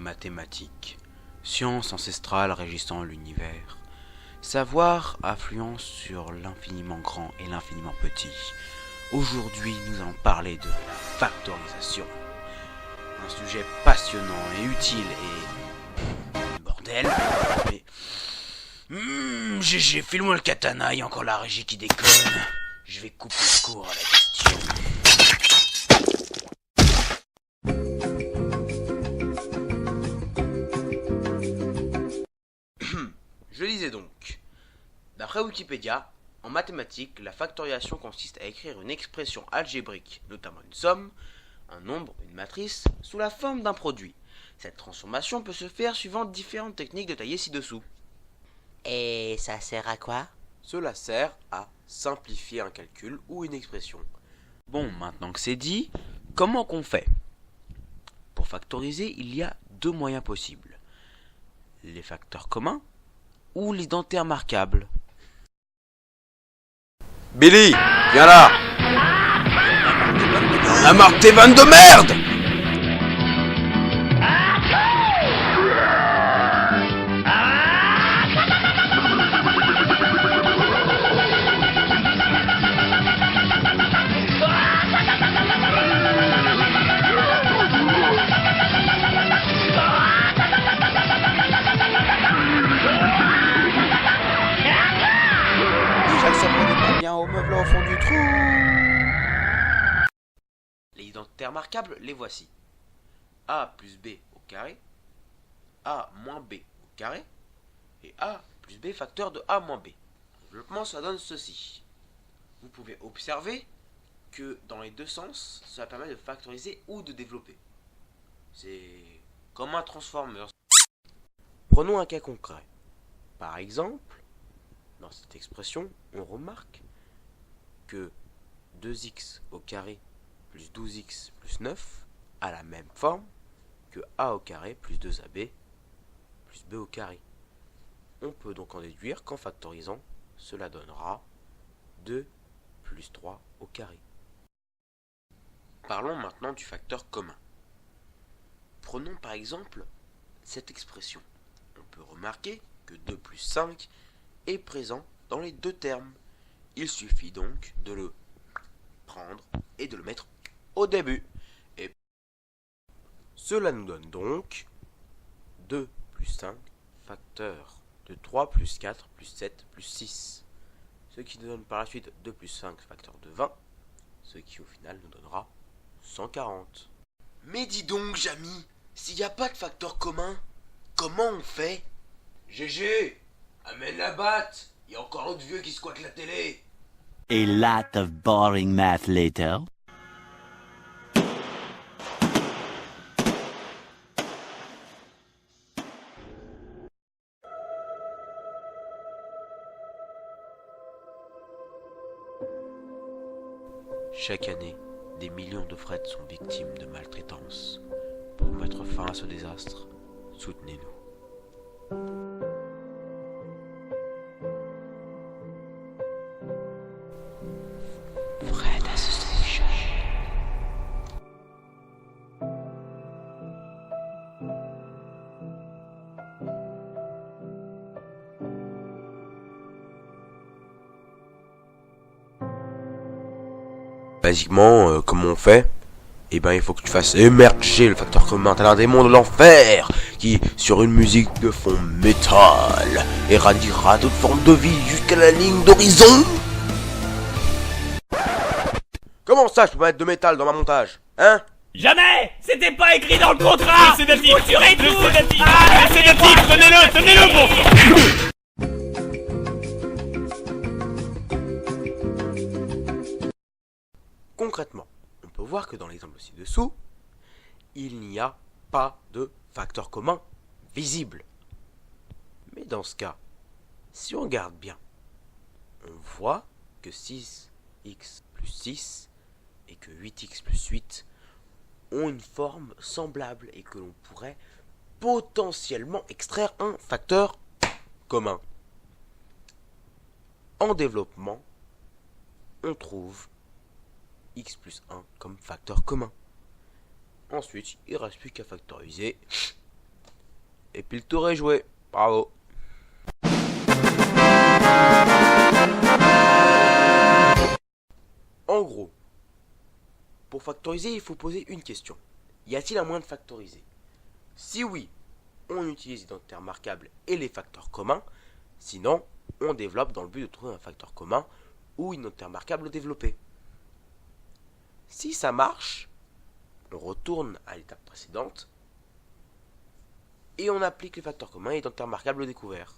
mathématiques, science ancestrale régissant l'univers, savoir affluence sur l'infiniment grand et l'infiniment petit. Aujourd'hui, nous allons parler de la factorisation. Un sujet passionnant et utile et... Bordel, mais... GG, file-moi le katana, il y a encore la régie qui déconne. Je vais couper court à la question. Je disais donc, d'après Wikipédia, en mathématiques, la factorisation consiste à écrire une expression algébrique, notamment une somme, un nombre, une matrice, sous la forme d'un produit. Cette transformation peut se faire suivant différentes techniques détaillées ci-dessous. Et ça sert à quoi? Cela sert à simplifier un calcul ou une expression. Bon, maintenant que c'est dit, comment qu'on fait? Pour factoriser, il y a deux moyens possibles. Les facteurs communs ou l'identité remarquable. Billy, viens là! On a marre tes vannes de merde! Au meuble au fond du trou. Les identités remarquables, les voici. A plus B au carré, A moins B au carré, et A plus B facteur de A moins B. En développement, ça donne ceci. Vous pouvez observer que dans les deux sens, cela permet de factoriser ou de développer. C'est comme un transformer. Prenons un cas concret. Par exemple, dans cette expression, on remarque que 2x au carré plus 12x plus 9 a la même forme que a au carré plus 2ab plus b au carré. On peut donc en déduire qu'en factorisant, cela donnera 2 plus 3 au carré. Parlons maintenant du facteur commun. Prenons par exemple cette expression. On peut remarquer que 2 plus 5 est présent dans les deux termes. Il suffit donc de le prendre et de le mettre au début. Et cela nous donne donc 2 plus 5 facteur de 3 plus 4 plus 7 plus 6. Ce qui nous donne par la suite 2 plus 5 facteur de 20. Ce qui au final nous donnera 140. Mais dis donc, Jamy, s'il n'y a pas de facteur commun, comment on fait? GG, amène la batte. Il y a encore l'autre vieux qui squatte la télé. A lot of boring math later. Chaque année, des millions de frettes sont victimes de maltraitance. Pour mettre fin à ce désastre, soutenez-nous. Basiquement, comment on fait? Eh ben, il faut que tu fasses émerger le facteur commun, tel un démon de l'enfer, qui, sur une musique de fond métal, éradiquera toute forme de vie jusqu'à la ligne d'horizon. Comment ça, je peux pas mettre de métal dans ma montage? Hein? Jamais! C'était pas écrit dans le contrat! Le sédatif! Le sédatif! Tenez-le, bon! Concrètement, on peut voir que dans l'exemple ci-dessous, il n'y a pas de facteur commun visible. Mais dans ce cas, si on regarde bien, on voit que 6x plus 6 et que 8x plus 8 ont une forme semblable et que l'on pourrait potentiellement extraire un facteur commun. En développement, on trouve x plus 1 comme facteur commun. Ensuite, il ne reste plus qu'à factoriser et puis le tour est joué. Bravo. En gros, pour factoriser, il faut poser une question. Y a-t-il un moyen de factoriser? Si oui, on utilise l'identité remarquable et les facteurs communs. Sinon, on développe dans le but de trouver un facteur commun ou une identité remarquable développée. Si ça marche, on retourne à l'étape précédente et on applique les facteurs communs et l'identité remarquable découvert.